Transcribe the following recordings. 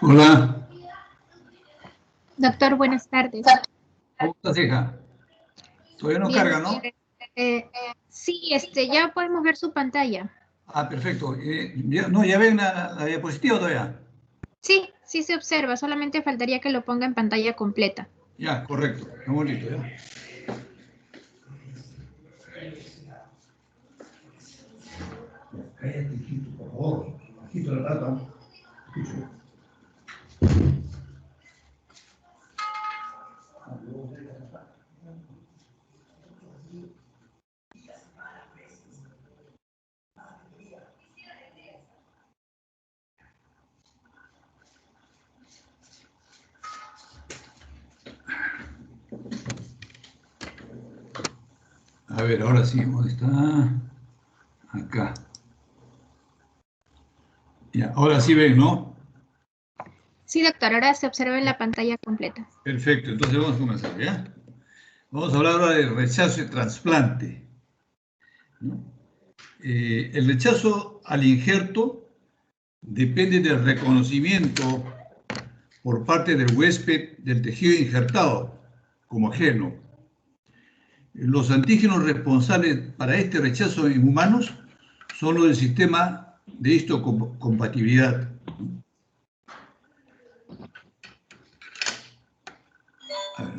Hola. Doctor, buenas tardes. ¿Cómo estás, hija? Todavía no Bien, carga, doctor. ¿no? Sí, ya podemos ver su pantalla. Ah, perfecto. ¿Ya ven la diapositiva todavía? Sí, sí se observa, solamente faltaría que lo ponga en pantalla completa. Ya, correcto. Estamos listos, ¿ya? Cállate, Quito, por favor. Bajito la pata. A ver, ahora sí, ¿dónde está? Acá. Ya, ahora sí ven, ¿no? Sí, doctor, ahora se observa en la pantalla completa. Perfecto, entonces vamos a comenzar, ¿ya? Vamos a hablar ahora del rechazo y trasplante, ¿no? El rechazo al injerto depende del reconocimiento por parte del huésped del tejido injertado como ajeno. Los antígenos responsables para este rechazo en humanos son los del sistema de histocompatibilidad. A ver,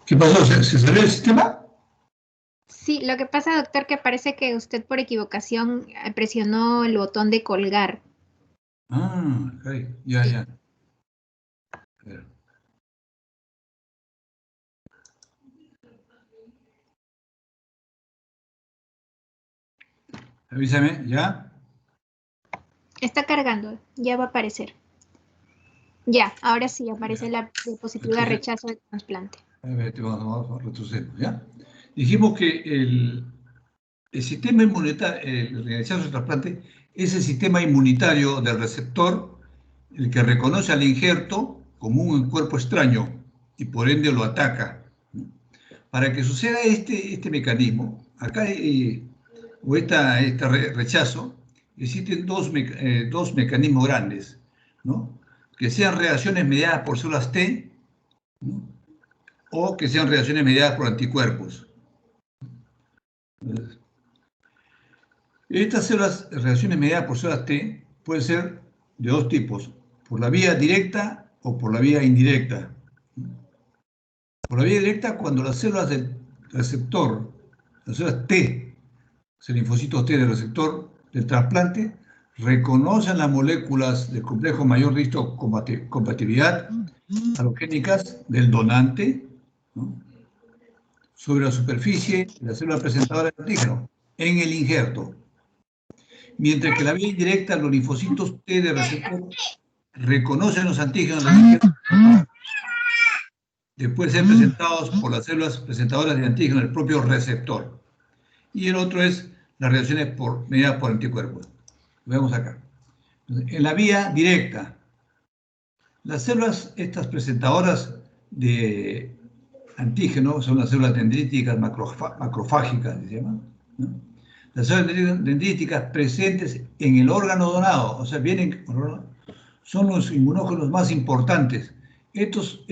¿Qué pasó? ¿Se salió el sistema? Sí, lo que pasa, doctor, que parece que usted por equivocación presionó el botón de colgar. Ah, ok. Ya, Sí. ya. A ver. Avísame, ¿ya? Está cargando, ya va a aparecer. Ya, ahora sí aparece Ya. la diapositiva Entonces, rechazo de trasplante. a ver, vamos a retroceder, ¿ya? Dijimos que el sistema inmunitario, el rechazo de trasplante, es el sistema inmunitario del receptor, el que reconoce al injerto como un cuerpo extraño y por ende lo ataca. Para que suceda este mecanismo, acá o este rechazo, existen dos mecanismos grandes, ¿no? Que sean reacciones mediadas por células T, ¿no? O que sean reacciones mediadas por anticuerpos. Entonces, estas células, reacciones mediadas por células T, pueden ser de dos tipos, por la vía directa o por la vía indirecta. Por la vía directa, cuando las células del receptor, las células T, los linfocitos T del receptor del trasplante, reconocen las moléculas del complejo mayor de histocompatibilidad halogénicas del donante, ¿no? Sobre la superficie de la célula presentadora del antígeno, en el injerto. Mientras que la vía indirecta, los linfocitos T del receptor reconocen los antígenos del injerto después de ser presentados por las células presentadoras de antígeno del propio receptor. Y el otro es las reacciones mediadas por anticuerpos. Lo vemos acá. En la vía directa, las células, estas presentadoras de antígeno, son las células dendríticas macrofágicas, se llaman, ¿no? Las células dendríticas presentes en el órgano donado, o sea, son los inmunógenos más importantes. Estos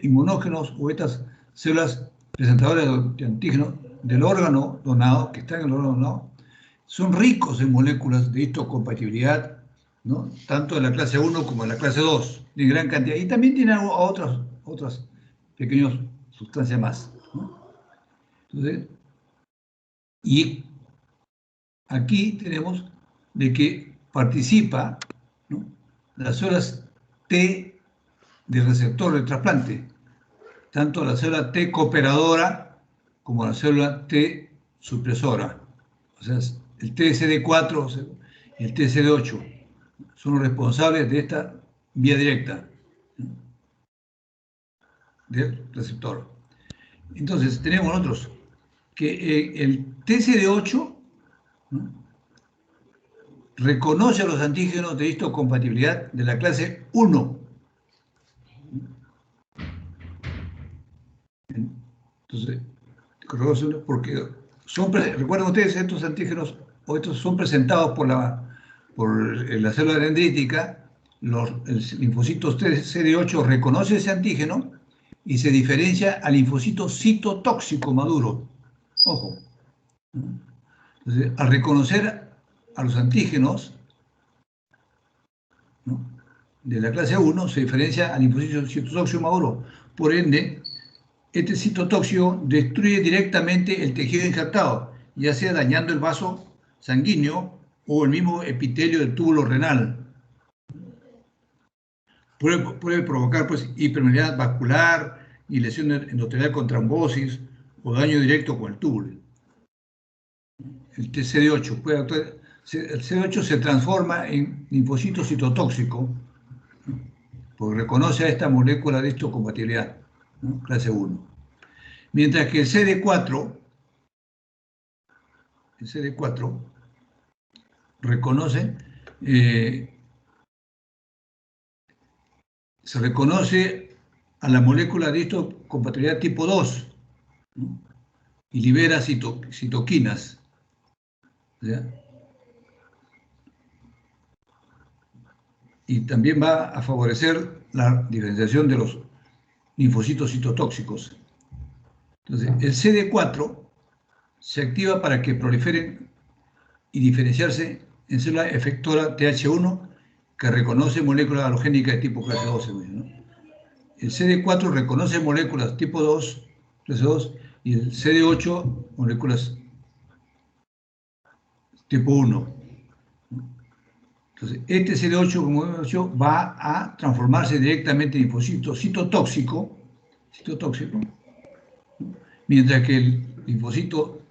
inmunógenos o estas células presentadoras de antígeno del órgano donado, que están en el órgano donado, son ricos en moléculas de histocompatibilidad, ¿no? Tanto de la clase 1 como de la clase 2, de gran cantidad. Y también tienen otras pequeñas sustancias más, ¿no? Entonces, y aquí tenemos de que participa, ¿no?, las células T del receptor del trasplante, tanto la célula T cooperadora como la célula T supresora. O sea, el TSD4 y el TSD8 son los responsables de esta vía directa, ¿no?, del receptor. Entonces, tenemos nosotros que el TSD8, ¿no?, reconoce a los antígenos de histocompatibilidad de la clase 1. Entonces, porque recuerden ustedes, estos antígenos o estos son presentados por la célula dendrítica, los linfocitos CD8 reconoce ese antígeno y se diferencia al linfocito citotóxico maduro. Ojo. Entonces, al reconocer a los antígenos, ¿no?, de la clase 1, se diferencia al linfocito citotóxico maduro. Por ende, este citotóxico destruye directamente el tejido injertado, ya sea dañando el vaso sanguíneo o el mismo epitelio del túbulo renal. Puede provocar, pues, hipermeabilidad vascular y lesión endotelial con trombosis o daño directo con el túbulo. El TCD8 puede actuar, el CD8 se transforma en linfocito citotóxico porque reconoce a esta molécula de histocompatibilidad, ¿no?, clase 1. Mientras que el CD4 reconoce, se reconoce a la molécula de histocompatibilidad tipo 2, ¿no?, y libera citoquinas, ¿ya?, y también va a favorecer la diferenciación de los linfocitos citotóxicos. Entonces, el CD4 se activa para que proliferen y diferenciarse en célula efectora TH1 que reconoce moléculas halogénicas de tipo clase 2, ¿no? El CD4 reconoce moléculas tipo 2 clase 2, y el CD8, moléculas tipo 1. Entonces, este CD8, como hemos dicho, va a transformarse directamente en linfocito citotóxico, mientras que el linfocito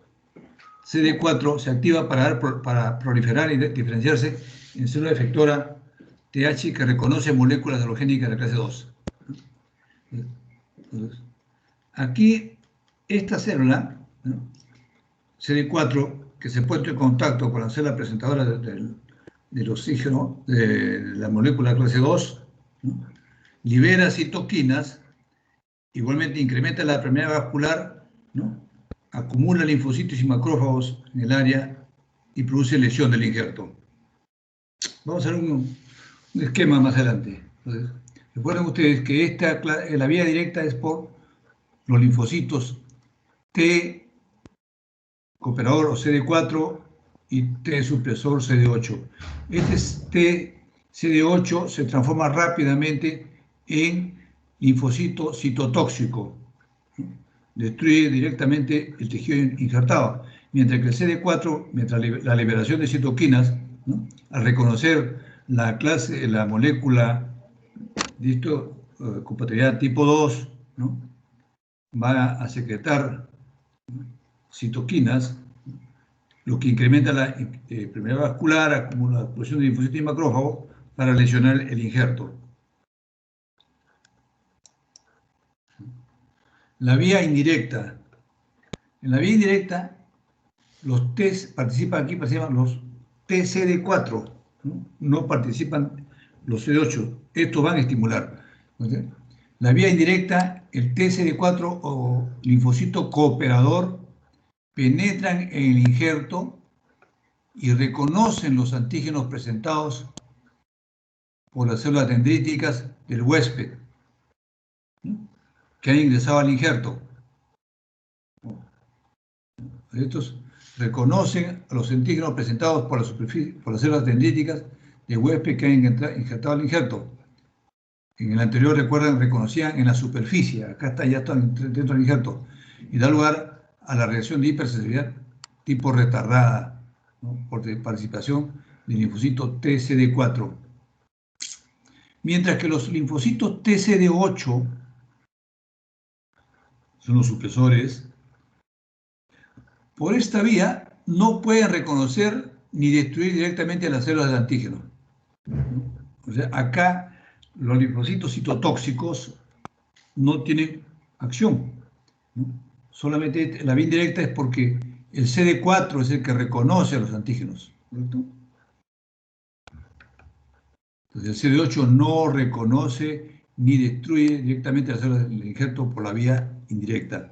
CD4 se activa para proliferar y diferenciarse en célula efectora TH que reconoce moléculas halogénicas de la clase 2. Entonces, aquí, esta célula, ¿no?, CD4, que se pone en contacto con la célula presentadora del oxígeno, de la molécula clase 2, ¿no?, libera citoquinas, igualmente incrementa la permeabilidad vascular, ¿no?, acumula linfocitos y macrófagos en el área y produce lesión del injerto. Vamos a ver un esquema más adelante. Entonces, recuerden ustedes que la vía directa es por los linfocitos T cooperador o CD4 y T supresor CD8. Este CD8 se transforma rápidamente en linfocito citotóxico, destruye directamente el tejido injertado, mientras que el CD4, mientras la liberación de citoquinas, ¿no?, al reconocer la molécula de compatibilidad tipo 2, ¿no?, va a secretar citoquinas, lo que incrementa la permeabilidad vascular, acumula la producción de linfocitos y macrófagos para lesionar el injerto. La vía indirecta. En la vía indirecta, los T participan los TCD4, no participan los CD8. Estos van a estimular. ¿Okay? La vía indirecta, el TCD4 o linfocito cooperador penetran en el injerto y reconocen los antígenos presentados por las células dendríticas del huésped, ¿no?, que han ingresado al injerto. Estos reconocen los antígenos presentados por las células dendríticas del huésped que han injertado al injerto. En el anterior, recuerdan, reconocían en la superficie, acá ya están dentro del injerto, y da lugar a la reacción de hipersensibilidad tipo retardada, ¿no?, por participación del linfocito TCD4. Mientras que los linfocitos TCD8 son los supresores, por esta vía no pueden reconocer ni destruir directamente las células de antígeno. O sea, acá los linfocitos citotóxicos no tienen acción, ¿no? Solamente la vía indirecta es porque el CD4 es el que reconoce a los antígenos, ¿correcto? Entonces el CD8 no reconoce ni destruye directamente las células del injerto por la vía indirecta.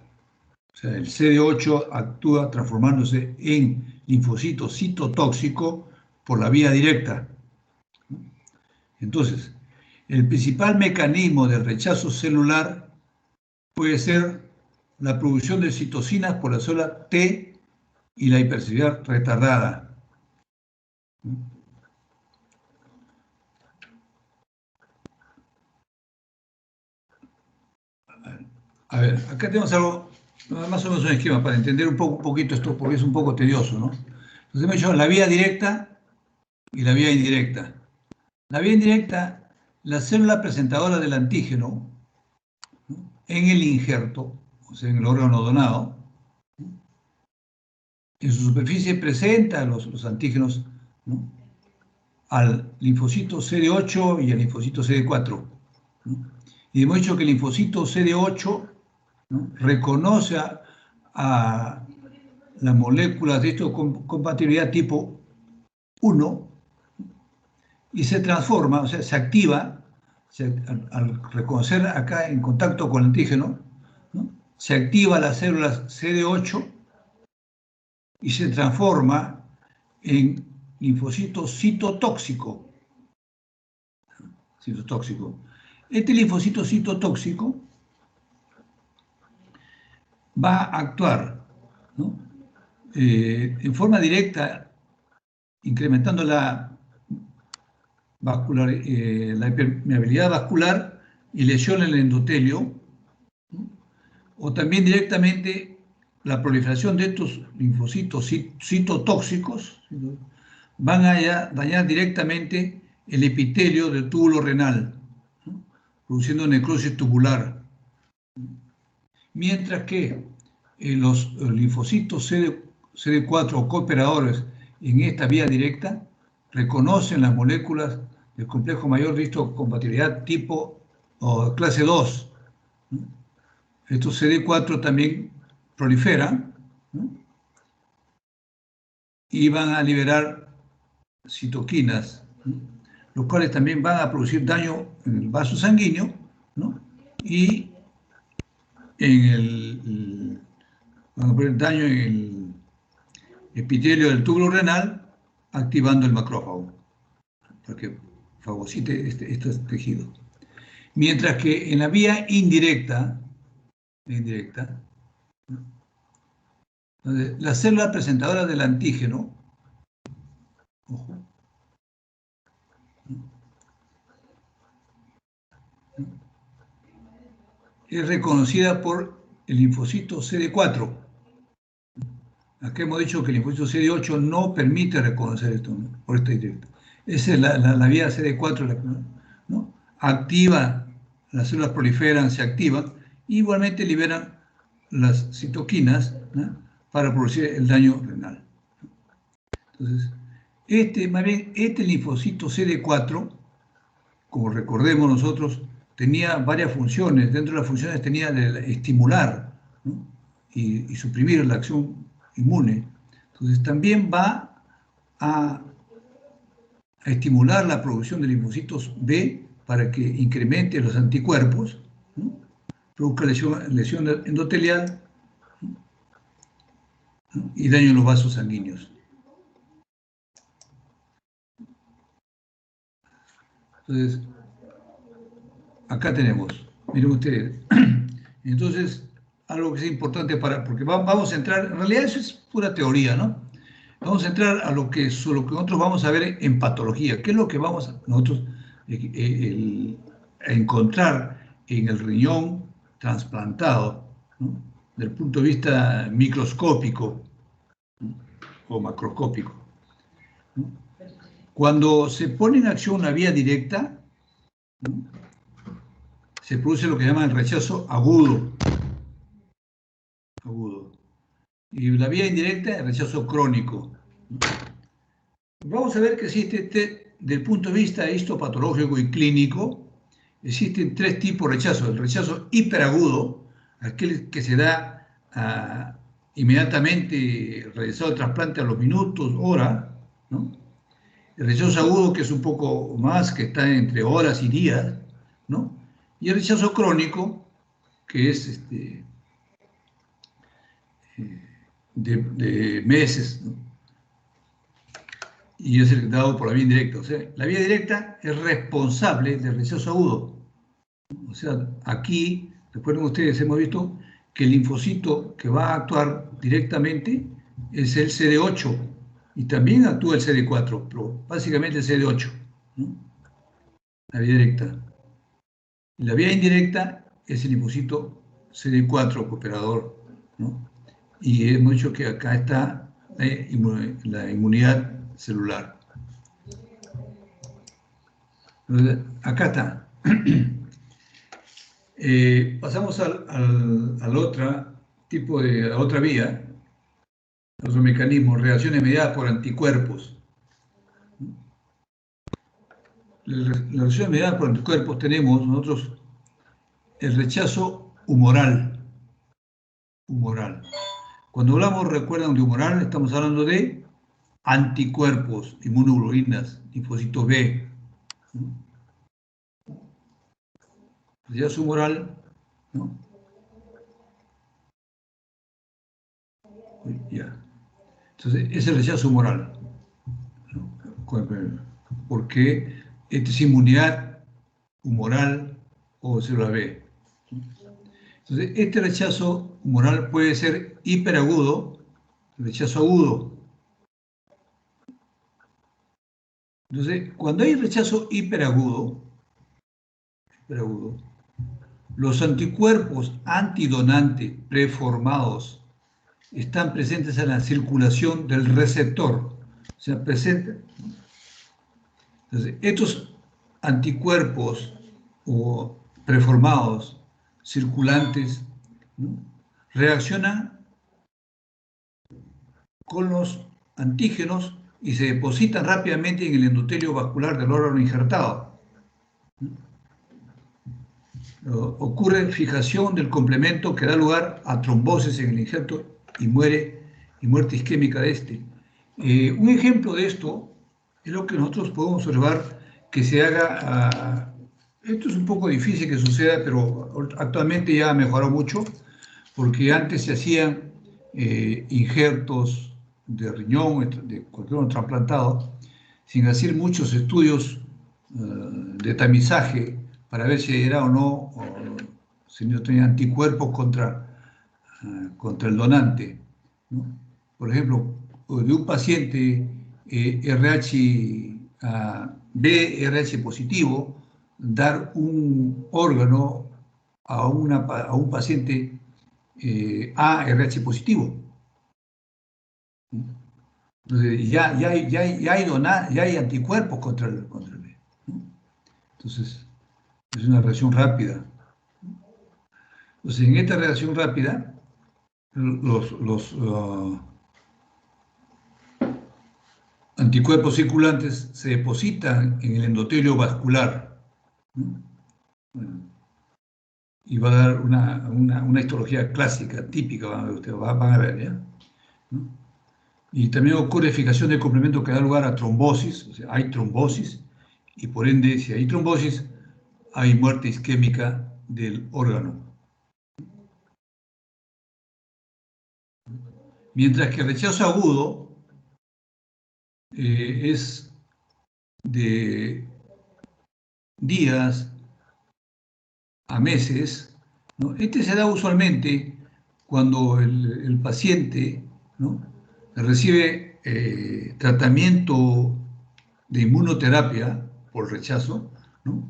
O sea, el CD8 actúa transformándose en linfocito citotóxico por la vía directa. Entonces, el principal mecanismo del rechazo celular puede ser la producción de citocinas por la célula T y la hipersensibilidad retardada. A ver, acá tenemos algo, más o menos un esquema para entender un poquito esto, porque es un poco tedioso, ¿no? Entonces hemos hecho la vía directa y la vía indirecta. La vía indirecta, la célula presentadora del antígeno, ¿no?, en el injerto, o sea, en el órgano donado, ¿no?, en su superficie presenta los antígenos, ¿no?, al linfocito CD8 y al linfocito CD4, ¿no? Y hemos dicho que el linfocito CD8, ¿no?, reconoce a la molécula de compatibilidad tipo 1 y se transforma, o sea, se activa, al reconocer acá en contacto con el antígeno, ¿no?, se activa las células CD8 y se transforma en linfocito citotóxico. Este linfocito citotóxico va a actuar, ¿no?, en forma directa, incrementando la permeabilidad vascular y lesiona el endotelio, ¿no?, o también directamente la proliferación de estos linfocitos citotóxicos van a dañar directamente el epitelio del túbulo renal, ¿no? Produciendo necrosis tubular. Mientras que los linfocitos CD4 o cooperadores en esta vía directa reconocen las moléculas del complejo mayor de histocompatibilidad tipo o clase 2. ¿No? Estos CD4 también proliferan, ¿no? Y van a liberar citoquinas, ¿no? Los cuales también van a producir daño en el vaso sanguíneo, ¿no? Y van a poner daño en el epitelio del túbulo renal, activando el macrófago para que fagocite este tejido. Mientras que en la vía indirecta, la célula presentadora del antígeno, ojo, es reconocida por el linfocito CD4. Acá hemos dicho que el linfocito CD8 no permite reconocer esto, ¿no? Por esta directa. Esa es la vía CD4, ¿no? Activa, las células proliferan, se activan, y igualmente liberan las citoquinas, ¿no? Para producir el daño renal. Entonces, más bien, este linfocito CD4, como recordemos nosotros, tenía varias funciones. Dentro de las funciones tenía de estimular, ¿no? y suprimir la acción inmune. Entonces también va a estimular la producción de linfocitos B para que incremente los anticuerpos, ¿no? Produzca lesión endotelial, ¿no? Y daño en los vasos sanguíneos. Entonces, acá tenemos, miren ustedes. Entonces, algo que es importante porque vamos a entrar, en realidad eso es pura teoría, ¿no? Vamos a entrar a lo que nosotros vamos a ver en patología. ¿Qué es lo que vamos nosotros a encontrar en el riñón trasplantado, ¿no? Desde el punto de vista microscópico, ¿no? O macroscópico, ¿no? Cuando se pone en acción una vía directa, ¿no? Se produce lo que llaman el rechazo agudo. Y la vía indirecta, el rechazo crónico. Vamos a ver que existe, desde el punto de vista histopatológico y clínico, existen tres tipos de rechazo. El rechazo hiperagudo, aquel que se da inmediatamente realizado el trasplante a los minutos, horas, ¿no? El rechazo agudo, que es un poco más, que está entre horas y días, ¿no? Y el rechazo crónico, que es de meses, ¿no? Y es el dado por la vía indirecta. O sea, la vía directa es responsable del rechazo agudo. O sea, aquí, recuerden ustedes, hemos visto que el linfocito que va a actuar directamente es el CD8 y también actúa el CD4, pero básicamente el CD8, ¿no? La vía directa. La vía indirecta es el linfocito CD4 cooperador, ¿no? Y hemos dicho que acá está la inmunidad celular. Acá está. Pasamos al otra vía, otro mecanismo, reacciones mediadas por anticuerpos. Las reacciones mediadas por anticuerpos tenemos nosotros el rechazo humoral. Cuando hablamos, recuerdan, de humoral, estamos hablando de anticuerpos, inmunoglobulinas, linfocitos B. Rechazo humoral, ¿no? Ya. Entonces, ese rechazo humoral, ¿no? Porque esta es inmunidad humoral o célula B. Entonces, este rechazo humoral puede ser hiperagudo, rechazo agudo. Entonces, cuando hay rechazo hiperagudo, Los anticuerpos antidonante preformados están presentes en la circulación del receptor. O sea, presente. Entonces, estos anticuerpos o preformados circulantes, ¿no?, reaccionan con los antígenos y se depositan rápidamente en el endotelio vascular del órgano injertado. Ocurre fijación del complemento que da lugar a trombosis en el injerto y muerte isquémica de este. Un ejemplo de esto es lo que nosotros podemos observar que se haga. Esto es un poco difícil que suceda, pero actualmente ya ha mejorado mucho, porque antes se hacían injertos de riñón, de cualquier otro trasplantado, sin hacer muchos estudios de tamizaje para ver si era o no, si no tenía anticuerpos contra el donante, ¿no? Por ejemplo, de un paciente RH positivo, dar un órgano a un paciente ARH positivo. Entonces, ya hay anticuerpos contra el B, ¿no? Entonces, es una reacción rápida. Entonces, en esta reacción rápida, los anticuerpos circulantes se depositan en el endotelio vascular, ¿no? Bueno, y va a dar una histología clásica, típica, van a ver, ¿ya? ¿No? Y también ocurre fijación del complemento que da lugar a trombosis, o sea, hay trombosis, y por ende, si hay trombosis, hay muerte isquémica del órgano. Mientras que el rechazo agudo es de días a meses, ¿no? Este se da usualmente cuando el paciente, ¿no?, recibe tratamiento de inmunoterapia por rechazo, ¿no?,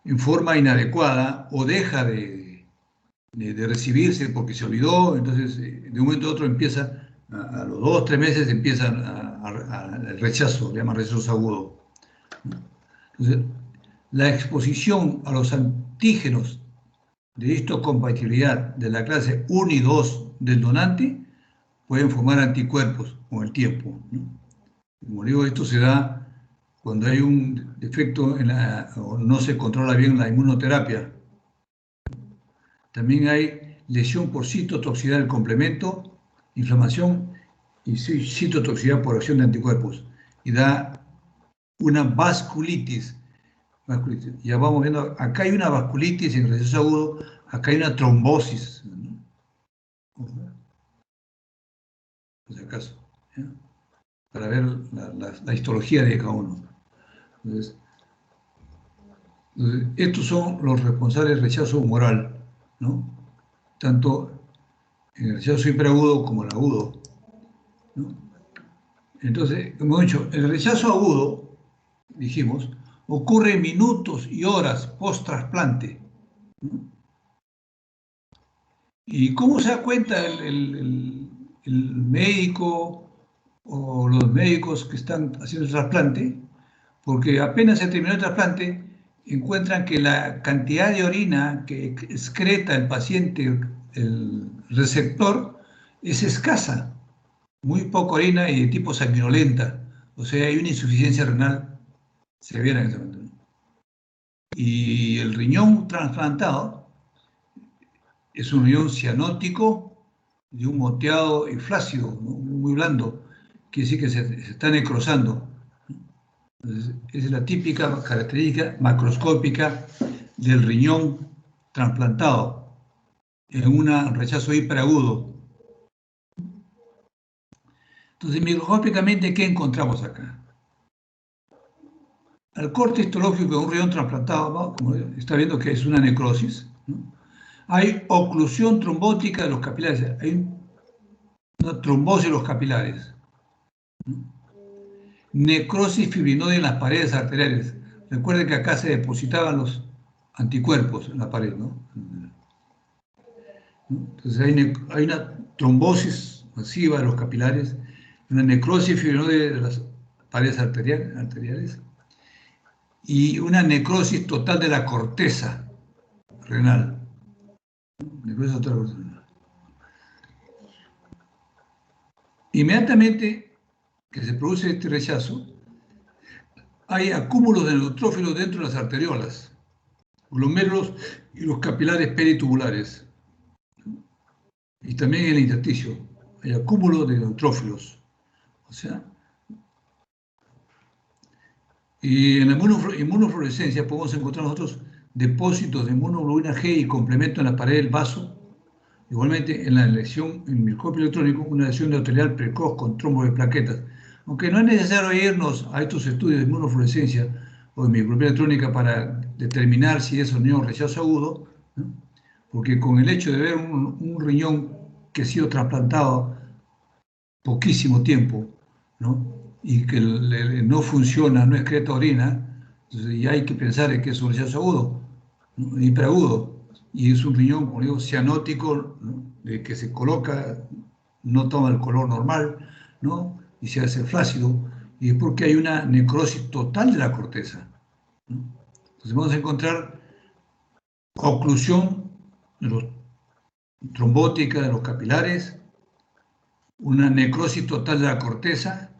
en forma inadecuada o deja de recibirse porque se olvidó. Entonces de un momento a otro empieza, a los 2 o 3 meses empieza el rechazo, le llaman rechazo agudo. Entonces, la exposición a los antígenos de histocompatibilidad de la clase 1 y 2 del donante pueden formar anticuerpos con el tiempo, ¿no? Como digo, esto se da cuando hay un defecto o no se controla bien la inmunoterapia. También hay lesión por citotoxicidad del complemento, inflamación y citotoxicidad por acción de anticuerpos. Y da una vasculitis. Ya vamos viendo, acá hay una vasculitis en el rechazo agudo, acá hay una trombosis, ¿no?, por si acaso, ¿ya?, para ver la histología de cada uno. Entonces, estos son los responsables del rechazo humoral, ¿no?, tanto en el rechazo hiperagudo como el agudo, ¿no? Entonces, hemos dicho, el rechazo agudo, dijimos, ocurre minutos y horas post-trasplante, ¿no? ¿Y cómo se da cuenta el médico o los médicos que están haciendo el trasplante? Porque apenas se terminó el trasplante, encuentran que la cantidad de orina que excreta el paciente, el receptor, es escasa, muy poca orina y de tipo sanguinolenta. O sea, hay una insuficiencia renal severa en ese momento, ¿no? Y el riñón trasplantado es un riñón cianótico de un moteado y flácido, ¿no?, muy blando, quiere decir que se está necrosando. Entonces, esa es la típica característica macroscópica del riñón trasplantado en un rechazo hiperagudo. Entonces, microscópicamente, ¿qué encontramos acá? Al corte histológico de un riñón trasplantado, ¿no?, como está viendo que es una necrosis, ¿no?, hay oclusión trombótica de los capilares, hay una trombosis de los capilares, ¿no?, necrosis fibrinoide en las paredes arteriales. Recuerden que acá se depositaban anticuerpos en la pared, ¿no? Entonces hay una trombosis masiva de los capilares, una necrosis fibrinoide de las paredes arteriales y una necrosis total de la corteza renal. Necrosis total de la corteza renal. Inmediatamente que se produce este rechazo, hay acúmulos de neutrófilos dentro de las arteriolas, glomérulos y los capilares peritubulares. Y también en el intersticio hay acúmulos de neutrófilos. O sea, y en la inmunofluorescencia podemos encontrar nosotros depósitos de inmunoglobulina G y complemento en la pared del vaso. Igualmente en la lesión, en el microscopio electrónico, una lesión neotrial precoz con trombo de plaquetas. Aunque no es necesario irnos a estos estudios de inmunofluorescencia o de microscopía electrónica para determinar si es un rechazo agudo, ¿no? Porque con el hecho de ver un riñón que ha sido trasplantado poquísimo tiempo, ¿no? Y que no funciona, no excreta orina, entonces ya hay que pensar en que es un rechazo agudo, ¿no? Hiperagudo, y es un riñón, como digo, cianótico, ¿no? De que se coloca, no toma el color normal, ¿no? Y se hace flácido, y es porque hay una necrosis total de la corteza, ¿no? Entonces vamos a encontrar oclusión trombótica de los capilares, una necrosis total de la corteza,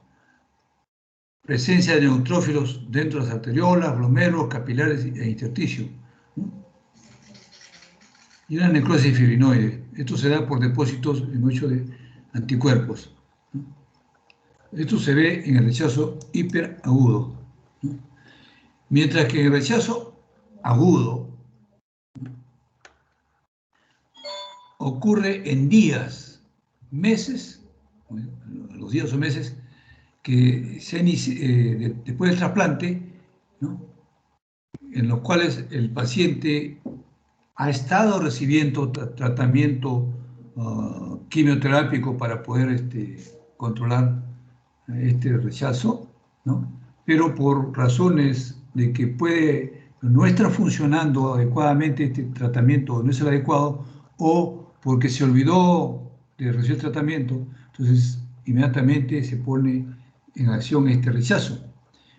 presencia de neutrófilos dentro de las arteriolas, glomérulos, capilares e intersticio, ¿no? Y una necrosis fibrinoide. Esto se da por depósitos en hecho de anticuerpos, ¿no? Esto se ve en el rechazo hiperagudo, ¿no? Mientras que en el rechazo agudo ocurre en días, meses, los días o meses, que después del trasplante, ¿no? En los cuales el paciente ha estado recibiendo tratamiento quimioterápico para poder controlar este rechazo, ¿no? Pero por razones de que no está funcionando adecuadamente este tratamiento, no es el adecuado, o porque se olvidó de recibir el tratamiento, entonces inmediatamente se pone en acción este rechazo.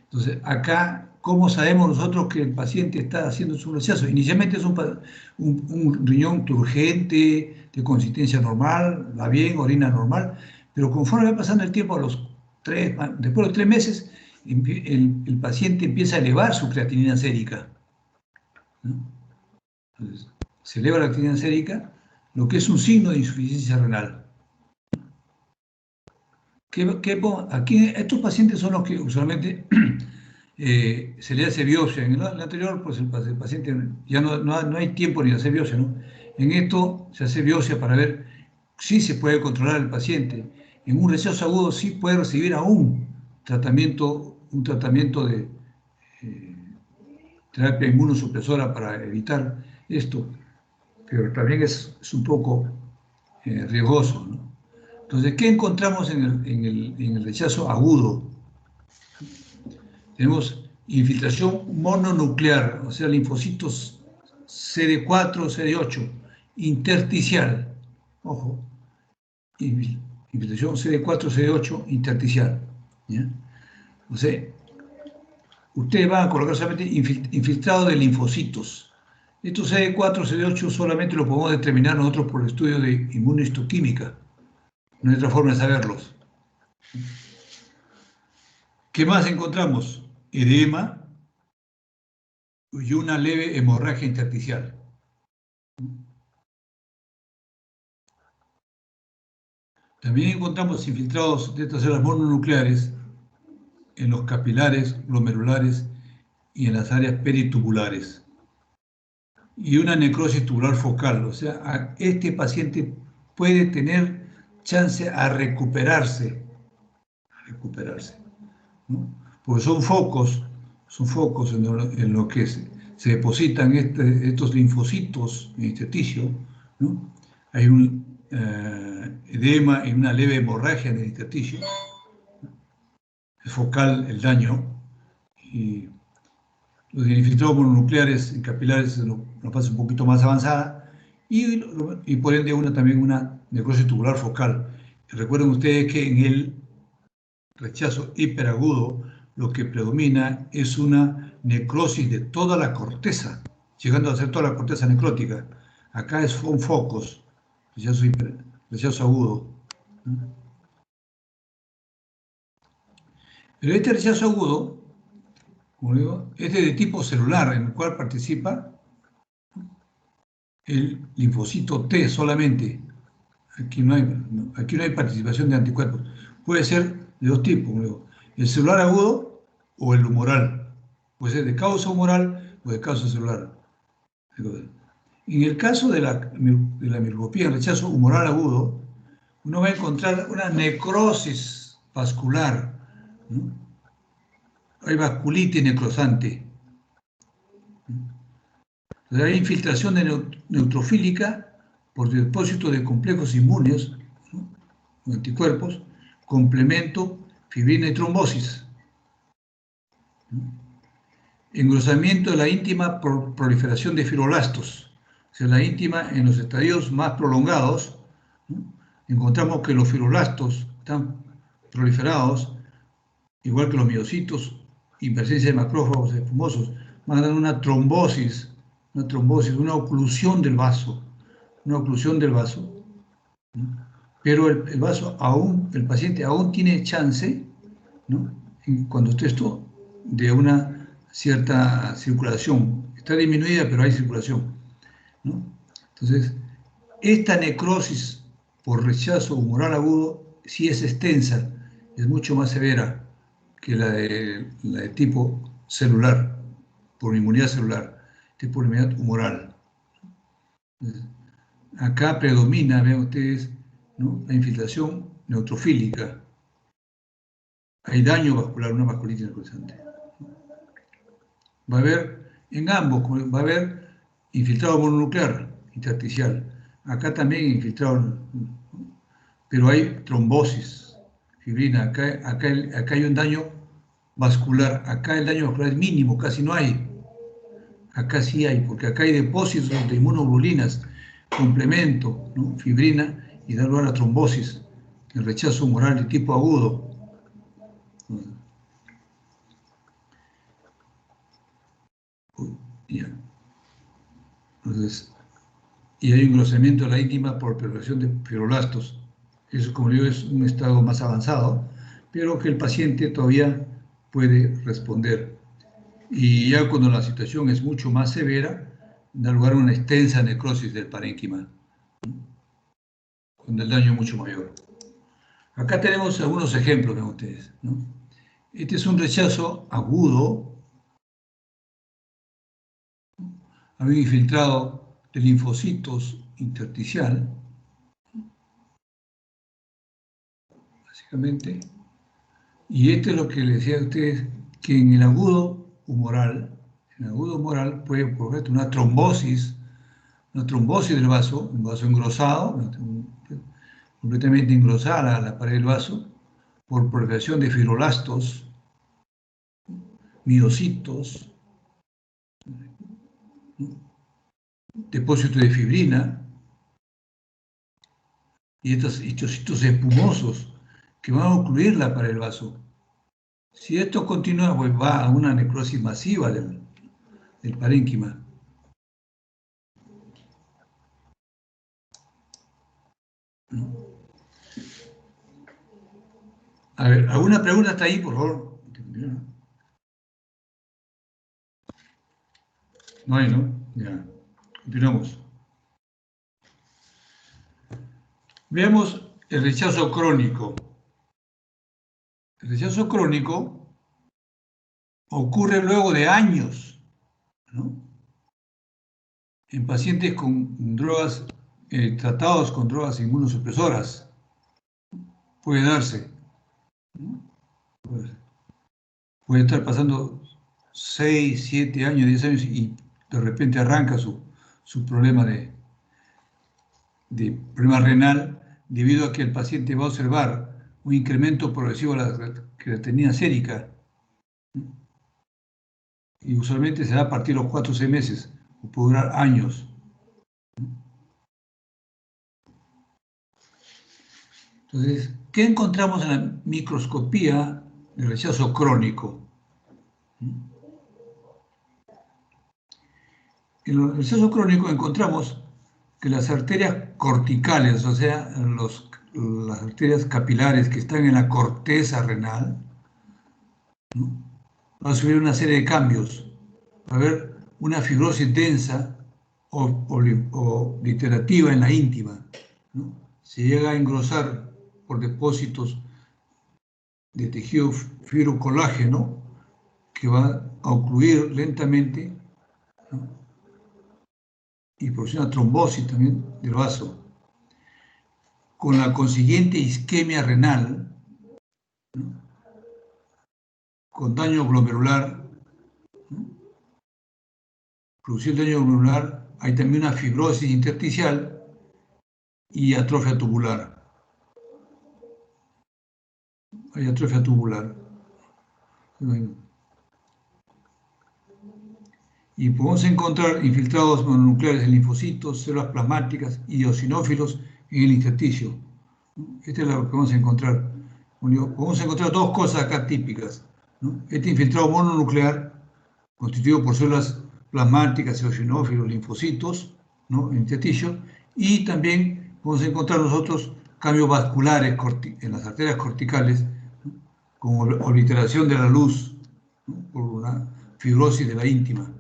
Entonces, acá, ¿cómo sabemos nosotros que el paciente está haciendo su rechazo? Inicialmente es un riñón turgente, de consistencia normal, va bien, orina normal, pero conforme va pasando el tiempo, después de los 3 meses, el paciente empieza a elevar su creatinina sérica, ¿no? Entonces, se eleva la creatinina sérica, lo que es un signo de insuficiencia renal. Aquí, estos pacientes son los que usualmente se le hace biopsia. En el anterior, pues el paciente ya no hay tiempo ni de hacer biopsia, ¿no? En esto se hace biopsia para ver si se puede controlar el paciente. En un rechazo agudo sí puede recibir aún un tratamiento de terapia inmunosupresora para evitar esto, pero también es un poco riesgoso, ¿no? Entonces, ¿qué encontramos en el rechazo agudo? Tenemos infiltración mononuclear, o sea, linfocitos CD4, CD8, intersticial. Ojo, infiltración CD4, CD8, intersticial, ¿ya? O sea, ustedes van a colocar solamente infiltrado de linfocitos. Estos CD4, CD8 solamente lo podemos determinar nosotros por el estudio de inmunohistoquímica. No hay otra forma de saberlos. ¿Qué más encontramos? Edema y una leve hemorragia intersticial. También encontramos infiltrados de estas células mononucleares en los capilares, glomerulares y en las áreas peritubulares. Y una necrosis tubular focal, o sea, este paciente puede tener chance a recuperarse, ¿no? Porque son focos en lo que se depositan estos linfocitos en este tisio, ¿no? Hay un edema y una leve hemorragia en el intersticio. Es focal el daño y los infiltrados mononucleares en capilares en una fase un poquito más avanzada y por ende también una necrosis tubular focal. Recuerden ustedes que en el rechazo hiperagudo lo que predomina es una necrosis de toda la corteza, llegando a ser toda la corteza necrótica. Acá son focos, rechazo agudo. Pero este rechazo agudo, como digo, es de tipo celular, en el cual participa el linfocito T solamente. Aquí no hay participación de anticuerpos. Puede ser de dos tipos, como digo, el celular agudo o el humoral. Puede ser de causa humoral o de causa celular. En el caso de la micropía, el rechazo humoral agudo, uno va a encontrar una necrosis vascular, ¿no? Hay vasculitis necrosante. Hay infiltración neutrofílica por depósito de complejos inmunes, ¿no? Anticuerpos, complemento, fibrina y trombosis. Engrosamiento de la íntima por proliferación de fibroblastos. O sea, la íntima en los estadios más prolongados, ¿no? Encontramos que los fibroblastos están proliferados, igual que los miocitos, y presencia de macrófagos espumosos, van a dar una trombosis, una oclusión del vaso, ¿no? Pero el vaso el paciente aún tiene chance, ¿no? Cuando esté esto, de una cierta circulación. Está disminuida, pero hay circulación, ¿no? Entonces, esta necrosis por rechazo humoral agudo sí es extensa, es mucho más severa que la de tipo celular, por inmunidad celular, tipo inmunidad humoral. Entonces, acá predomina, vean ustedes, ¿no? La infiltración neutrofílica. Hay daño vascular, una vasculitis necrosante. Va a haber en ambos, va a haber infiltrado mononuclear intersticial. Acá también infiltrado, pero hay trombosis, fibrina. Acá hay un daño vascular. Acá el daño vascular es mínimo, casi no hay. Acá sí hay, porque acá hay depósitos de inmunoglobulinas, complemento, ¿no? Fibrina, y da lugar a trombosis, el rechazo humoral de tipo agudo. Entonces, y hay un engrosamiento de la íntima por perforación de fibroblastos. Eso, como digo, es un estado más avanzado, pero que el paciente todavía puede responder. Y ya cuando la situación es mucho más severa, da lugar a una extensa necrosis del parénquima, cuando el daño es mucho mayor. Acá tenemos algunos ejemplos de ustedes, ¿no? Este es un rechazo agudo, había infiltrado de linfocitos intersticial, básicamente, y esto es lo que les decía a ustedes, que en el agudo humoral puede ocurrir una trombosis del vaso, un vaso engrosado, completamente engrosada la pared del vaso, por proliferación de fibroblastos, miocitos, depósito de fibrina, y estos histocitos espumosos que van a ocluir la pared del vaso. Si esto continúa, pues va a una necrosis masiva del parénquima. A ver, ¿alguna pregunta hasta ahí, por favor? No hay, ¿no? Ya. Continuamos. Veamos el rechazo crónico. El rechazo crónico ocurre luego de años, ¿no? En pacientes con drogas, tratados con drogas inmunosupresoras. Puede darse, ¿no? Puede estar pasando 6, 7 años, 10 años y de repente arranca su problema de problema renal debido a que el paciente va a observar un incremento progresivo de la creatinina sérica. y usualmente se da a partir de los 4 o 6 meses, o puede durar años. Entonces, ¿qué encontramos en la microscopía del rechazo crónico? En el rechazo crónico encontramos que las arterias corticales, o sea, las arterias capilares que están en la corteza renal, ¿no?, va a sufrir una serie de cambios. Va a haber una fibrosis densa o literativa en la íntima, ¿no? Se llega a engrosar por depósitos de tejido fibrocolágeno que va a ocluir lentamente, ¿no?, y produce una trombosis también del vaso, con la consiguiente isquemia renal, ¿no?, con daño glomerular, ¿no? Produciendo daño glomerular, hay también una fibrosis intersticial y atrofia tubular. Hay atrofia tubular. Y podemos encontrar infiltrados mononucleares en linfocitos, células plasmáticas y eosinófilos en el intersticio. Esta es lo que vamos a encontrar. Podemos encontrar dos cosas acá típicas, ¿no? Este infiltrado mononuclear, constituido por células plasmáticas, eosinófilos, linfocitos, ¿no?, en el intersticio, y también podemos encontrar nosotros cambios vasculares en las arterias corticales, ¿no?, como obliteración de la luz, ¿no?, por una fibrosis de la íntima.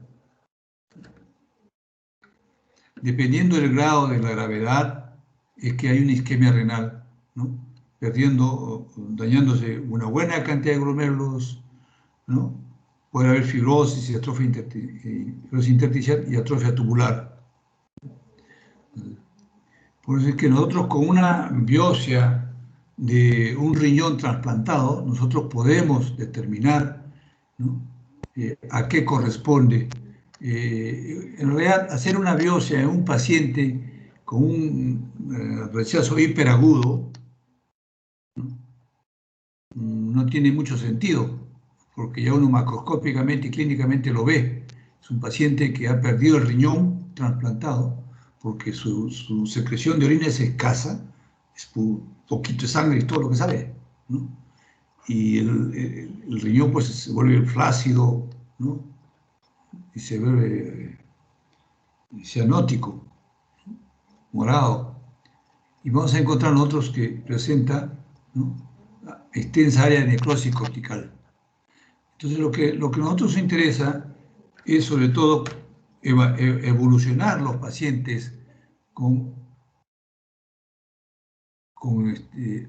Dependiendo del grado de la gravedad, es que hay una isquemia renal, ¿no?, dañándose una buena cantidad de glomérulos, ¿no? Puede haber fibrosis y atrofia intersticial y atrofia tubular. Por eso es que nosotros, con una biopsia de un riñón trasplantado, nosotros podemos determinar, ¿no?, a qué corresponde. En realidad, hacer una biopsia en un paciente con un rechazo hiperagudo, ¿no?, no tiene mucho sentido, porque ya uno macroscópicamente y clínicamente lo ve. Es un paciente que ha perdido el riñón trasplantado porque su secreción de orina es escasa, es poquito de sangre y todo lo que sale, ¿no? Y el riñón pues se vuelve flácido, ¿no?, y se vuelve cianótico, morado. Y vamos a encontrar nosotros que presenta, ¿no?, extensa área de necrosis cortical. Entonces, lo que a nosotros nos interesa es, sobre todo, evolucionar los pacientes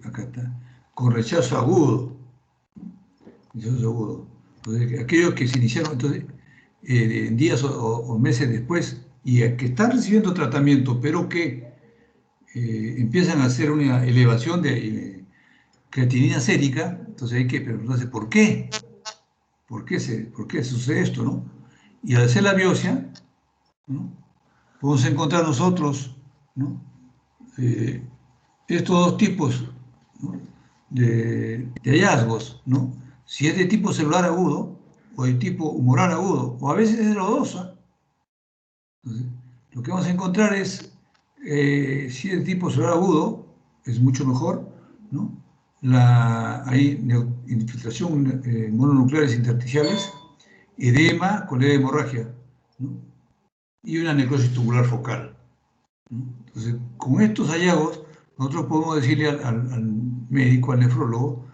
acá está, con rechazo agudo. Entonces, aquellos que se iniciaron entonces, en días o meses después y que están recibiendo tratamiento, pero que empiezan a hacer una elevación de creatinina sérica, entonces hay que preguntarse por qué. ¿Por qué sucede esto, no? Y al hacer la biopsia, ¿no?, podemos encontrar nosotros, ¿no?, estos dos tipos, ¿no?, de hallazgos, ¿no? Si es de tipo celular agudo o de tipo humoral agudo, o a veces es de los dos, ¿eh? Entonces, lo que vamos a encontrar es, si es de tipo celular agudo, es mucho mejor, ¿no? Hay infiltración mononucleares intersticiales, edema con leve hemorragia, ¿no?, y una necrosis tubular focal, ¿no? Entonces, con estos hallazgos, nosotros podemos decirle al médico, al nefrólogo,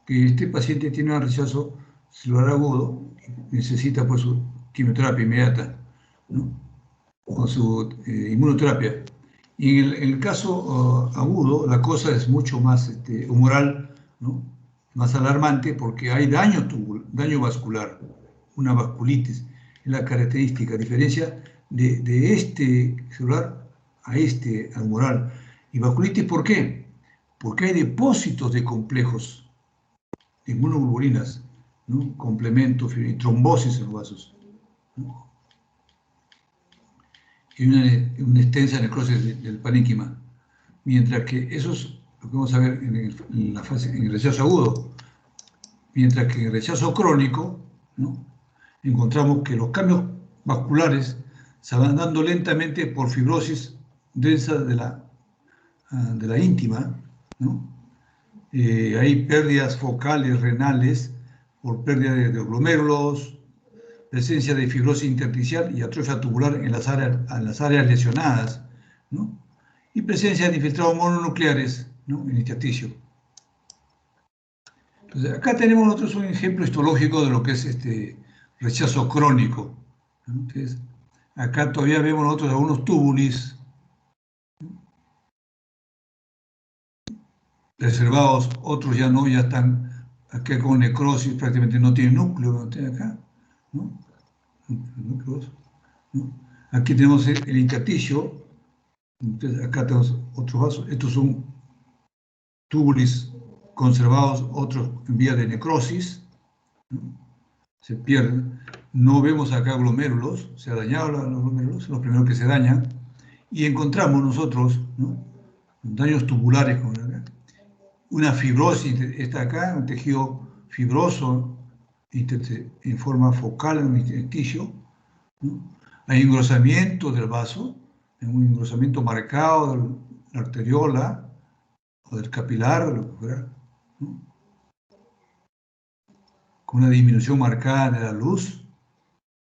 que este paciente tiene un rechazo celular agudo y necesita pues su quimioterapia inmediata, ¿no?, o su inmunoterapia. Y en el caso agudo, la cosa es mucho más humoral, ¿no?, más alarmante, porque hay daño vascular, una vasculitis, es la característica, a diferencia de este celular al humoral. ¿Y vasculitis por qué? Porque hay depósitos de complejos, de inmunoglobulinas, ¿no?, complementos y trombosis en los vasos, ¿no?, y una extensa necrosis del parénquima. Mientras que eso es lo que vamos a ver en el rechazo agudo. Mientras que en el rechazo crónico, ¿no?, encontramos que los cambios vasculares se van dando lentamente por fibrosis densa de la íntima, ¿no? Hay pérdidas focales, renales, por pérdida de glomérulos, presencia de fibrosis intersticial y atrofia tubular en las áreas lesionadas, ¿no? Y presencia de infiltrados mononucleares, ¿no?, en el intersticio. Entonces, acá tenemos nosotros un ejemplo histológico de lo que es rechazo crónico, ¿no? Entonces, acá todavía vemos nosotros algunos túbulis preservados, otros ya no, ya están acá con necrosis, prácticamente no tienen núcleo, no tiene acá, ¿no? Núcleos, ¿no? Aquí tenemos el intersticio. Entonces, acá tenemos otros vasos. Estos son túbulis conservados, otros en vía de necrosis, ¿no? Se pierden. No vemos acá glomérulos, se han dañado los glomérulos, los primeros que se dañan, y encontramos nosotros, ¿no?, daños tubulares, como acá. Una fibrosis, está acá, un tejido fibroso en forma focal en el intersticio, ¿no? Hay engrosamiento del vaso, un engrosamiento marcado de la arteriola o del capilar, lo que fuera, ¿no?, con una disminución marcada de la luz,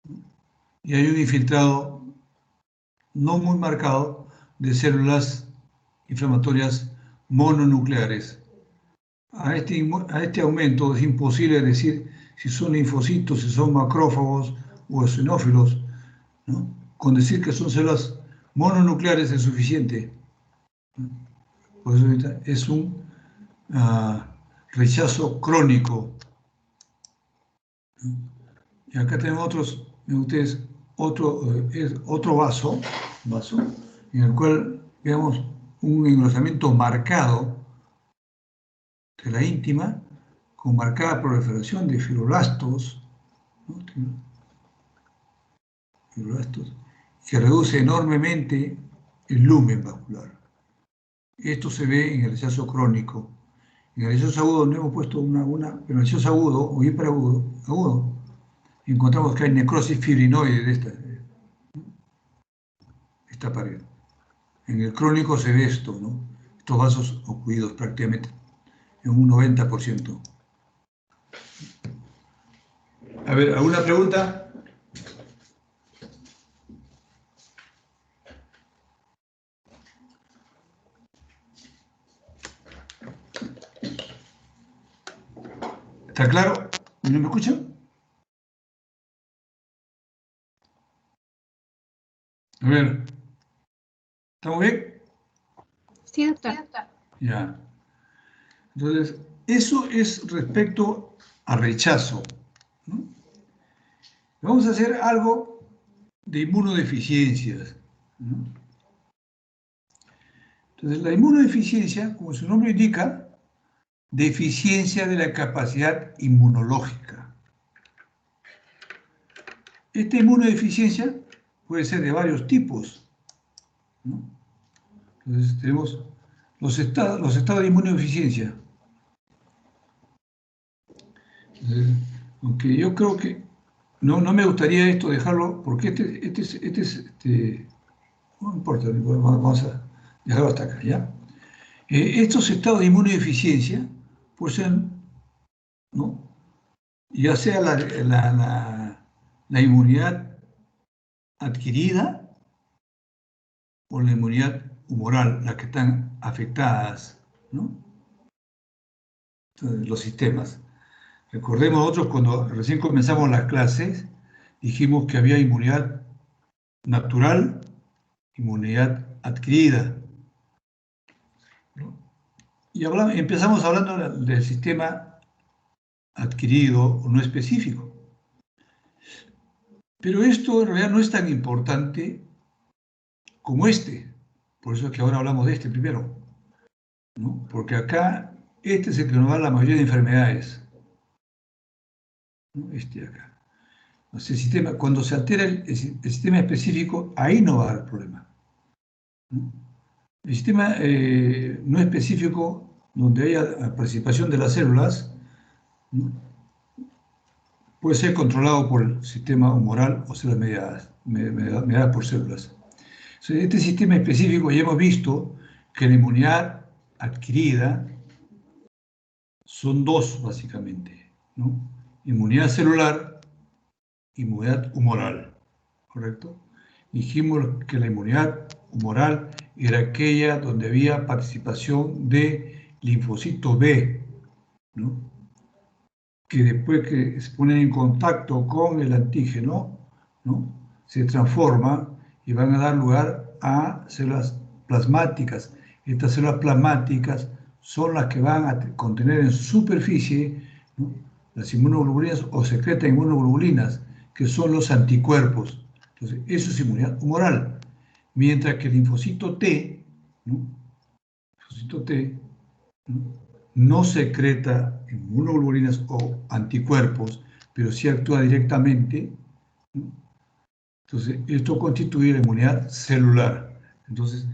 ¿no? Y hay un infiltrado no muy marcado de células inflamatorias mononucleares. A este aumento es imposible decir si son linfocitos, si son macrófagos o eosinófilos, ¿no? Con decir que son células mononucleares es suficiente. Por eso es un rechazo crónico. Y acá tenemos otro vaso en el cual vemos un engrosamiento marcado de la íntima, con marcada proliferación de fibroblastos, ¿no?, fibroblastos, que reduce enormemente el lumen vascular. Esto se ve en el rechazo crónico. En el rechazo agudo no hemos puesto pero en el rechazo agudo o hiperagudo, encontramos que hay necrosis fibrinoide de esta pared. En el crónico se ve esto, ¿no?, estos vasos ocluidos prácticamente en un 90%. A ver, ¿alguna pregunta? ¿Está claro? ¿No me escuchan? A ver, ¿estamos bien? Sí, doctor. Ya. Entonces, eso es respecto a rechazo, ¿no? Vamos a hacer algo de inmunodeficiencias, ¿no? Entonces, la inmunodeficiencia, como su nombre indica, deficiencia de la capacidad inmunológica. Esta inmunodeficiencia puede ser de varios tipos, ¿no? Entonces, tenemos los estados de inmunodeficiencia. Entonces, aunque yo creo que no me gustaría esto dejarlo, porque no importa, vamos a dejarlo hasta acá, ¿ya? Estos estados de inmunodeficiencia pueden ser, ¿no?, ya sea la inmunidad adquirida o la inmunidad humoral, las que están afectadas, ¿no? Entonces, los sistemas. Recordemos nosotros cuando recién comenzamos las clases, dijimos que había inmunidad natural, inmunidad adquirida, ¿no? Y empezamos hablando del sistema adquirido o no específico. Pero esto en realidad no es tan importante como este. Por eso es que ahora hablamos de este primero, ¿no? Porque acá, este es el que nos da la mayoría de enfermedades, ¿no? Este de acá. Entonces, cuando se altera el sistema específico, ahí no va a haber problema, ¿no? El sistema no específico, donde haya participación de las células, ¿no?, puede ser controlado por el sistema humoral o células mediadas por células. Entonces, este sistema específico ya hemos visto que la inmunidad adquirida son dos, básicamente, ¿no? Inmunidad celular, inmunidad humoral, ¿correcto? Dijimos que la inmunidad humoral era aquella donde había participación de linfocitos B, ¿no? Que después que se ponen en contacto con el antígeno, ¿no? Se transforma y van a dar lugar a células plasmáticas. Estas células plasmáticas son las que van a contener en su superficie, ¿no?, las inmunoglobulinas o secretan inmunoglobulinas, que son los anticuerpos. Entonces, eso es inmunidad humoral. Mientras que el linfocito T, ¿no?, linfocito T, no secreta inmunoglobulinas o anticuerpos, pero sí actúa directamente, ¿no? Entonces, esto constituye la inmunidad celular. Entonces,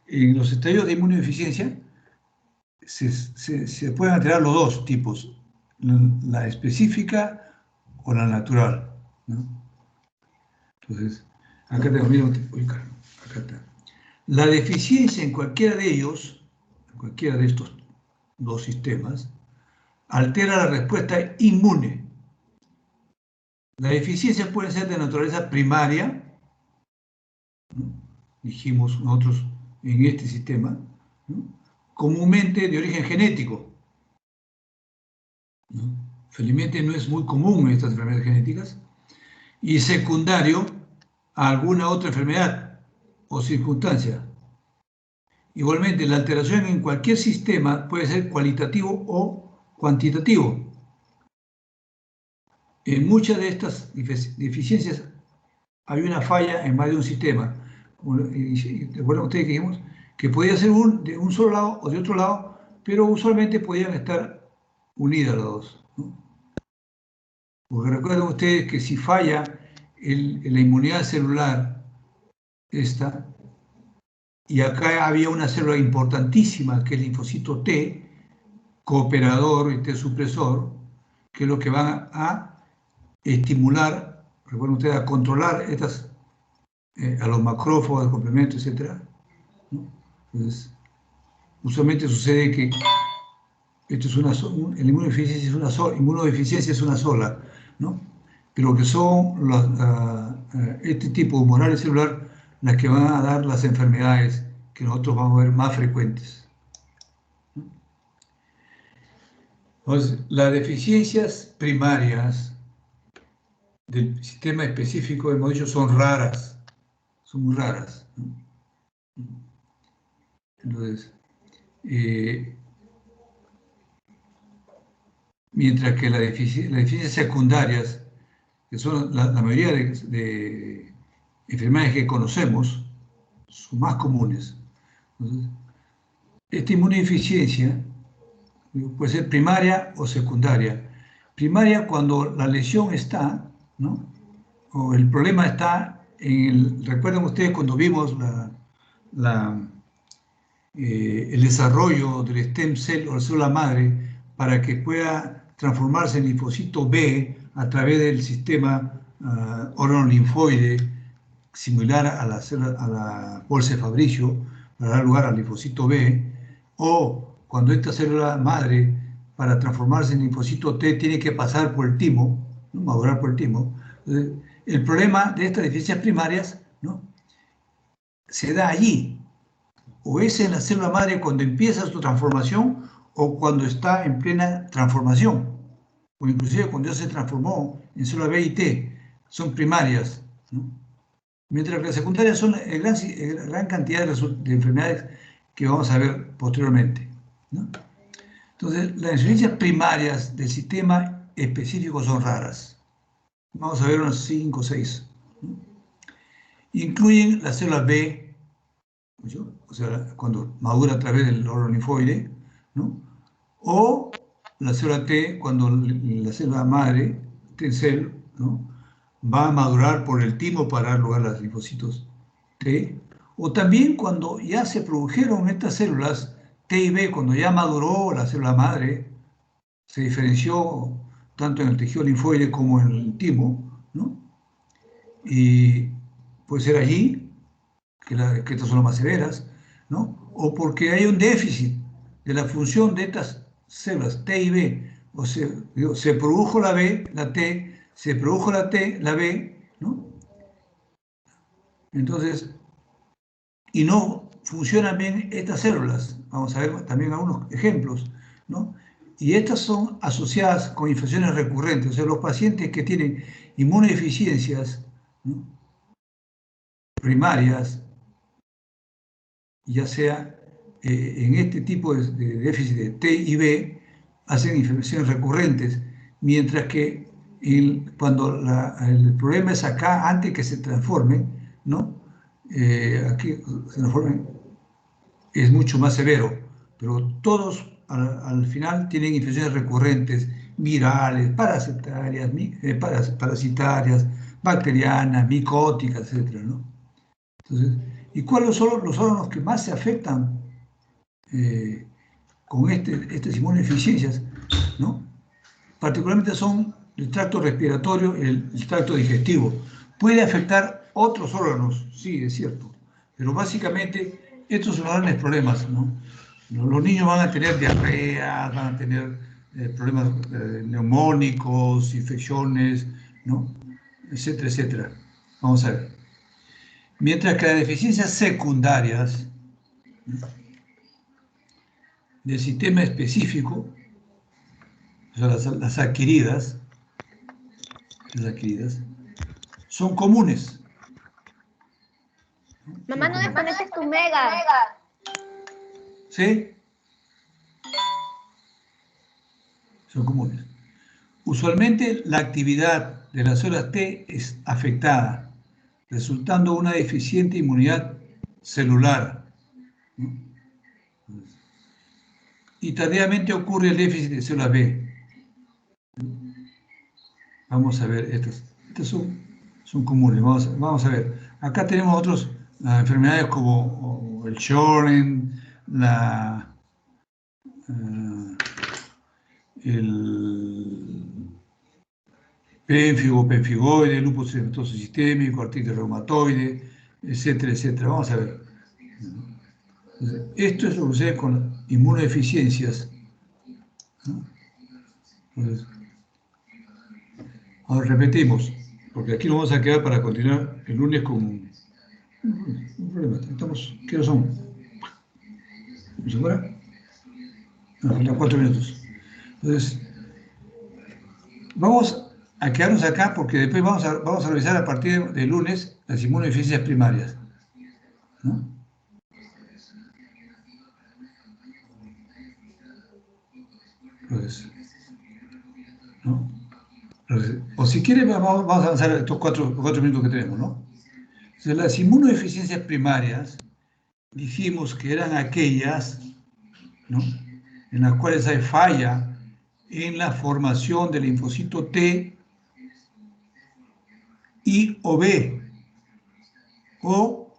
en los estadios de inmunodeficiencia se pueden alterar los dos tipos, la específica o la natural, ¿no? Entonces, acá tengo, mira, acá está. La deficiencia en cualquiera de ellos, en cualquiera de estos dos sistemas, altera la respuesta inmune. La deficiencia puede ser de naturaleza primaria, ¿no?, dijimos nosotros en este sistema, ¿no?, comúnmente de origen genético, ¿no? Felizmente no es muy común estas enfermedades genéticas, y secundario a alguna otra enfermedad o circunstancia. Igualmente, la alteración en cualquier sistema puede ser cualitativo o cuantitativo. En muchas de estas deficiencias hay una falla en más de un sistema. Recuerdan ustedes que dijimos que podía ser de un solo lado o de otro lado, pero usualmente podían estar unidas las dos, ¿no? Porque recuerden ustedes que si falla la inmunidad celular, esta, y acá había una célula importantísima que es el linfocito T, cooperador y T supresor, que es lo que van a estimular, recuerden ustedes, a controlar estas, a los macrófagos, complementos, etc., ¿no? Entonces, usualmente sucede que esto es la inmunodeficiencia es una sola, ¿no? Pero que son este tipo humoral y celular las que van a dar las enfermedades que nosotros vamos a ver más frecuentes. Entonces, las deficiencias primarias del sistema específico, hemos dicho, son raras, son muy raras, ¿no? Entonces, mientras que las deficiencias secundarias, que son la mayoría de enfermedades que conocemos, son más comunes. Entonces, esta inmunodeficiencia puede ser primaria o secundaria. Primaria cuando la lesión está, ¿no?, o el problema está recuerdan ustedes cuando vimos el desarrollo del stem cell o la célula madre para que pueda transformarse en linfocito B a través del sistema órgano-linfoide similar a la bolsa de Fabricio para dar lugar al linfocito B, o cuando esta célula madre para transformarse en linfocito T tiene que pasar por el timo, ¿no?, madurar por el timo. Entonces, el problema de estas deficiencias primarias, ¿no?, se da allí, o es en la célula madre cuando empieza su transformación o cuando está en plena transformación, o inclusive cuando ya se transformó en célula B y T, son primarias, ¿no? Mientras que las secundarias son gran cantidad de enfermedades que vamos a ver posteriormente, ¿no? Entonces, las insuficiencias primarias del sistema específico son raras. Vamos a ver unas 5 o 6, ¿no? Incluyen las células B, ¿no?, o sea, cuando madura a través del órgano linfoide, ¿no?, o la célula T, cuando la célula madre, T-cell, ¿no?, va a madurar por el timo para dar lugar a los linfocitos T, o también cuando ya se produjeron estas células T y B, cuando ya maduró la célula madre, se diferenció tanto en el tejido linfoide como en el timo, ¿no? Y puede ser allí, que estas son las más severas, ¿no? O porque hay un déficit de la función de estas células T y B, o sea, se produjo la B, la T, se produjo la T, la B, ¿no? Entonces, y no funcionan bien estas células. Vamos a ver también algunos ejemplos, ¿no? Y estas son asociadas con infecciones recurrentes, o sea, los pacientes que tienen inmunodeficiencias, ¿no?, primarias, ya sea en este tipo de déficit de T y B, hacen infecciones recurrentes, mientras que cuando el problema es acá, antes que se transforme, ¿no? Aquí se transforme, es mucho más severo, pero todos al final tienen infecciones recurrentes, virales, parasitarias, bacterianas, micóticas, etc., ¿no? Entonces, ¿y cuáles son los órganos que más se afectan con estas inmunodeficiencias, ¿no? Particularmente son el tracto respiratorio y el tracto digestivo. Puede afectar otros órganos, sí, es cierto, pero básicamente estos son los grandes problemas, ¿no? Los niños van a tener diarrea, van a tener problemas neumónicos, infecciones, ¿no?, etcétera, etcétera. Vamos a ver. Mientras que las deficiencias secundarias del sistema específico, o sea, las adquiridas, son comunes. Mamá, no desconectes tu mega. ¿Sí? Son comunes. Usualmente la actividad de las células T es afectada, resultando una deficiente inmunidad celular, ¿no? Y tardíamente ocurre el déficit de células B. Vamos a ver, estas son comunes. Vamos a ver. Acá tenemos otras enfermedades como el Sjögren, el pénfigo, pemfigoide, lupus eritematoso sistémico, artritis reumatoide, etcétera, etcétera. Vamos a ver. Entonces, esto es lo que sucede con inmunodeficiencias, ¿no? Entonces, ahora repetimos, porque aquí nos vamos a quedar para continuar el lunes con un problema. ¿Qué hora son? ¿Se fuera? Faltan 4 minutos. Entonces, vamos a quedarnos acá porque después vamos a revisar a partir del lunes las inmunodeficiencias primarias, ¿no? Entonces, ¿no? Entonces, o si quiere, vamos a avanzar estos 4 minutos que tenemos, ¿no? Entonces, las inmunodeficiencias primarias dijimos que eran aquellas, ¿no?, en las cuales hay falla en la formación del linfocito T y o B, o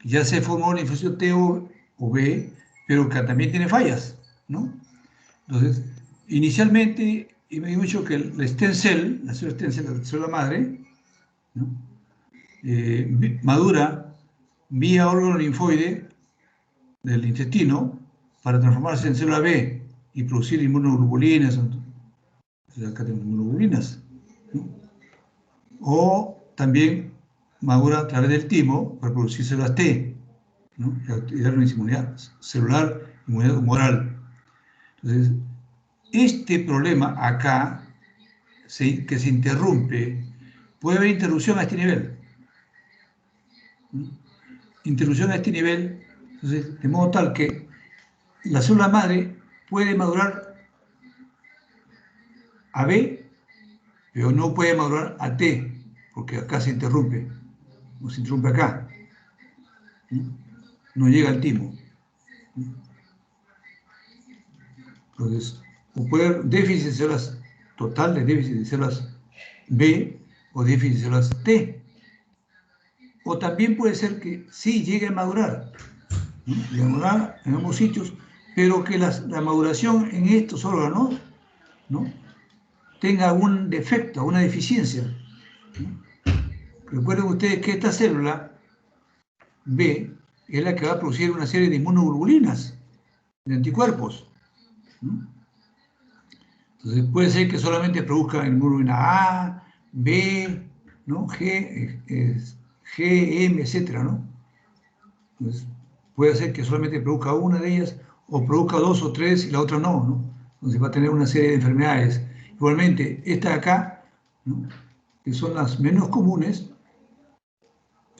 ya se formó el linfocito T o B, pero que también tiene fallas, ¿no? Entonces, inicialmente, y me he dicho que la stem cell, la célula madre, ¿no?, madura vía órgano linfoide del intestino para transformarse en célula B y producir inmunoglobulinas, acá tenemos inmunoglobulinas, ¿no? O también madura a través del timo para producir células T, ¿no?, y dar una inmunidad celular, inmunidad humoral. Entonces, este problema acá, que se interrumpe, puede haber interrupción a este nivel, ¿no? Interrupción a este nivel, entonces, de modo tal que la célula madre puede madurar a B, pero no puede madurar a T, porque acá se interrumpe, o se interrumpe acá, ¿no? No llega al timo. Entonces, o puede haber déficit de células total, de déficit de células B o déficit de células T. O también puede ser que sí llegue a madurar, ¿no?, llegue a madurar en ambos sitios, pero que la maduración en estos órganos, ¿no?, tenga algún defecto, alguna deficiencia. ¿No? Recuerden ustedes que esta célula B es la que va a producir una serie de inmunoglobulinas, de anticuerpos. ¿No? Entonces puede ser que solamente produzca inmunoglobulina A, B, ¿no? G, M, etcétera, ¿no? Entonces, puede ser que solamente produzca una de ellas, o produzca 2 o 3 y la otra no, ¿no? Entonces va a tener una serie de enfermedades. Igualmente, estas de acá, ¿no? Que son las menos comunes,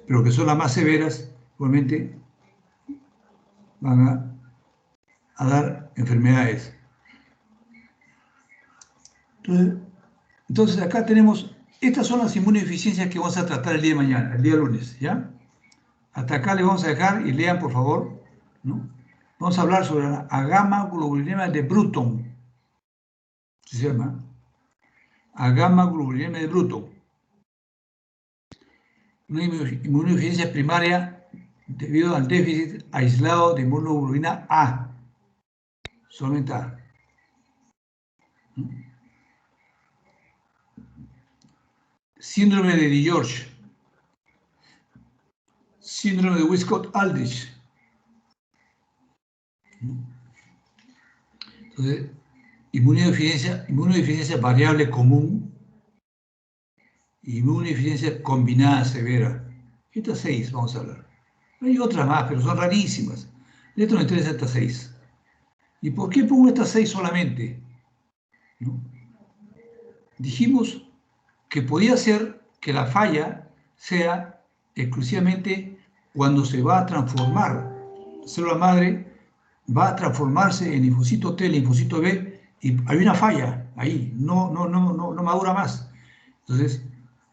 pero que son las más severas, igualmente van a dar enfermedades. Entonces acá tenemos, estas son las inmunodeficiencias que vamos a tratar el día de mañana, el día lunes, ¿ya? Hasta acá les vamos a dejar y lean por favor, ¿no? Vamos a hablar sobre la gamma-globulinema de Bruton, ¿sí se llama? Gamma-globulinema de Bruton. Una inmunodeficiencia primaria debido al déficit aislado de inmunoglobulina A, solamente A. ¿No? Síndrome de DiGeorge, síndrome de Wiskott-Aldrich. Entonces, inmunodeficiencia variable común, inmunodeficiencia combinada severa. Estas 6 vamos a hablar. Hay otras más, pero son rarísimas. De esto nos interesa estas 6. ¿Y por qué pongo estas 6 solamente? ¿No? Dijimos que podía ser que la falla sea exclusivamente cuando se va a transformar. La célula madre va a transformarse en linfocito T, linfocito B, y hay una falla ahí, no madura más. Entonces,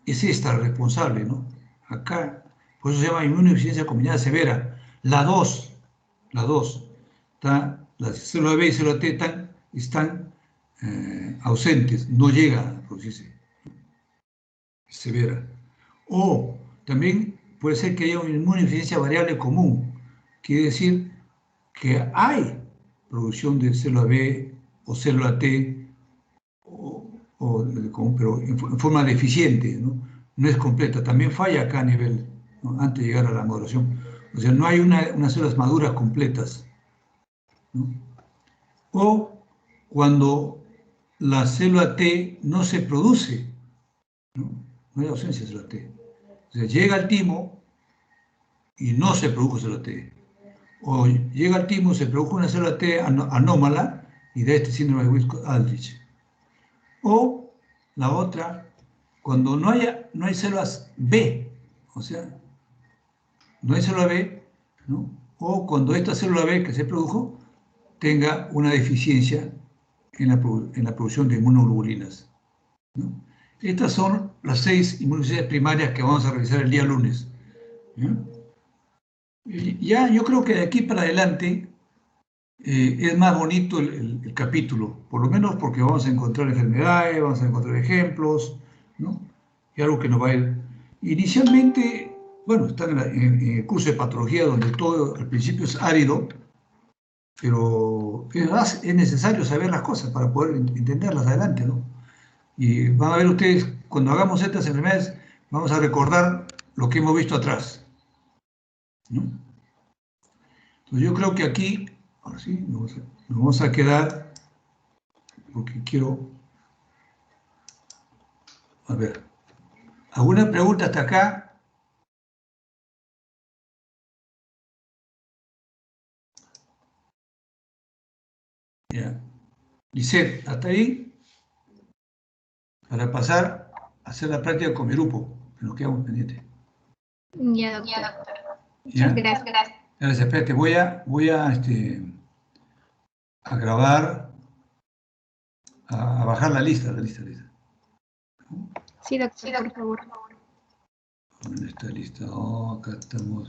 es esta la responsable, ¿no? Acá, por eso se llama inmunodeficiencia combinada severa. La 2, la célula B y célula T están ausentes, no llega a producirse severa. O también puede ser que haya una inmunodeficiencia variable común, quiere decir que hay producción de célula B o célula T, pero en forma deficiente, ¿no? No es completa, también falla acá a nivel, ¿no? Antes de llegar a la maduración. O sea, no hay unas células maduras completas, ¿no? O cuando la célula T no se produce, ¿no? No hay ausencia de célula T. O sea, llega al timo y no se produjo célula T. O llega al timo, se produjo una célula T anómala y da este síndrome de Wiskott-Aldrich. O la otra, cuando no hay células B, o sea, no hay célula B, ¿no? O cuando esta célula B que se produjo tenga una deficiencia en la producción de inmunoglobulinas, ¿no? Estas son las 6 inmunodeficiencias primarias que vamos a revisar el día lunes. Ya yo creo que de aquí para adelante es más bonito el capítulo, por lo menos porque vamos a encontrar enfermedades, vamos a encontrar ejemplos, ¿no? Y algo que nos va a ir. Inicialmente, bueno, están en el curso de patología donde todo al principio es árido, pero es necesario saber las cosas para poder entenderlas adelante, ¿no? Y van a ver ustedes, cuando hagamos estas enfermedades, vamos a recordar lo que hemos visto atrás, ¿no? Entonces yo creo que aquí, ahora sí, nos vamos a quedar, porque quiero, a ver, ¿alguna pregunta hasta acá? Ya. Lisette, ¿hasta ahí? Para pasar a hacer la práctica con mi grupo, que nos quedamos pendientes. Ya, doctor. ¿Ya? Muchas gracias. Gracias, espérate, voy a grabar, a bajar la lista. Sí, doctor, por favor. ¿Dónde está lista? Oh, acá estamos.